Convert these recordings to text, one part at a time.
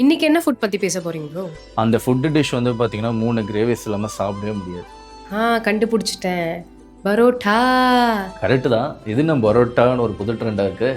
இன்னைக்கு என்ன ஃபுட் பத்தி பேச போறீங்க ப்ரோ? அந்த ஃபுட் டிஷ் வந்து பார்த்தீங்கன்னா 3 கிரேவிஸ் இல்லாம சாப்பிடவே முடியாது. கண்டுபிடிச்சிட்டேன். பரோட்டா. கரெக்ட்டு தான். இது என்ன பரோட்டான்னு ஒரு புது ட்ரெண்டா இருக்கு.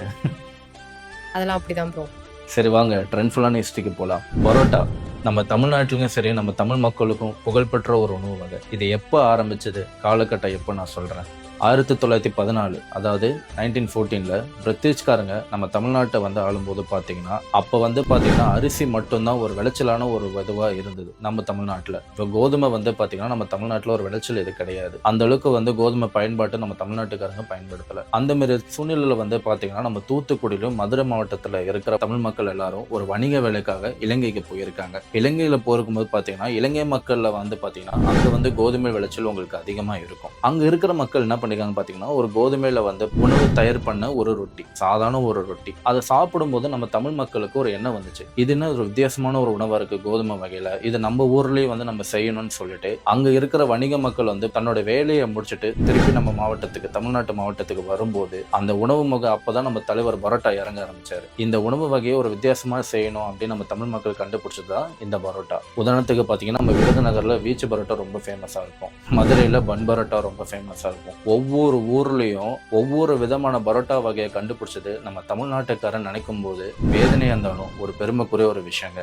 அதெல்லாம் அப்படிதான் ப்ரோ. சரி வாங்க ட்ரெண்ட்ஃபுல்லான ஹிஸ்ட்ரிக்கு போலாம். பரோட்டா நம்ம தமிழ்நாட்டிலும் சரி, நம்ம தமிழ் மக்களுக்கும் புகழ்பெற்ற ஒரு உணவு வகை. இது எப்போ ஆரம்பிச்சது? காலகட்டம் எப்போ நான் சொல்றேன். 1914 அதாவது 1914ல பிரிட்டிஷ்காரங்க நம்ம தமிழ்நாட்டை வந்து ஆளும்போது பார்த்தீங்கன்னா, அப்போ வந்து பார்த்தீங்கன்னா அரிசி மட்டும்தான் ஒரு விளைச்சலான ஒரு இதுவாக இருந்தது நம்ம தமிழ்நாட்டில். இப்போ கோதுமை வந்து பார்த்தீங்கன்னா நம்ம தமிழ்நாட்டில் ஒரு விளைச்சல் இது கிடையாது. அந்த அளவுக்கு வந்து கோதுமை பயன்பாட்டை நம்ம தமிழ்நாட்டுக்காரங்க பயன்படுத்தலை. அந்த மாதிரி சூழ்நிலையில் வந்து பார்த்தீங்கன்னா நம்ம தூத்துக்குடியிலும் மதுரை மாவட்டத்தில் இருக்கிற தமிழ் மக்கள் எல்லாரும் ஒரு வணிக வேலைக்காக இலங்கைக்கு போயிருக்காங்க. இலங்கையில் போயிருக்கும்போது பார்த்தீங்கன்னா இலங்கை மக்களில் வந்து பார்த்தீங்கன்னா அங்கே வந்து கோதுமை விளைச்சல் உங்களுக்கு அதிகமாக இருக்கும். அங்கே இருக்கிற மக்கள் என்ன பண்ணிருக்காங்க பார்த்தீங்கன்னா, ஒரு கோதுமையில வந்து உணவு தயார் பண்ண ஒரு ரொட்டி, சாதாரண ஒரு ரொட்டி. அதை சாப்பிடும்போது நம்ம தமிழ் மக்களுக்கு ஒரு எண்ணம் வந்துச்சு, இது என்ன ஒரு வித்தியாசமான ஒரு உணவா இருக்கு கோதுமை வகையில, இது நம்ம ஊர்லயே வந்து நம்ம செய்யணும்னு சொல்லிட்டு அங்க இருக்கிற வணிக மக்கள் வந்து தன்னோட வேலையை முடிச்சுட்டு திருப்பி நம்ம மாவட்டத்துக்கு, தமிழ்நாட்டு மாவட்டத்துக்கு வரும்போது அந்த உணவு முறை அப்பதான் நம்ம தலைவர் பரோட்டா இறங்க ஆரம்பிச்சாரு. இந்த உணவு வகையை ஒரு வித்தியாசமா செய்யணும் அப்படின்னு நம்ம தமிழ் மக்கள் கண்டுபிடிச்சதுதான் இந்த பரோட்டா. உதாரணத்துக்கு பாத்தீங்கன்னா நம்ம விருதுநகர்ல வீச்சு பரோட்டா ரொம்ப ஃபேமஸா இருக்கும், மதுரையில பன் பரோட்டா ரொம்ப ஃபேமஸா இருக்கும். ஒவ்வொரு ஊர்லயும் ஒவ்வொரு விதமான பரோட்டா வகையை கண்டுபிடிச்சது நம்ம தமிழ்நாட்டுக்காரன் நினைக்கும் போது வேதனையா இருந்தாலும் ஒரு பெருமைக்குரிய ஒரு விஷயங்க.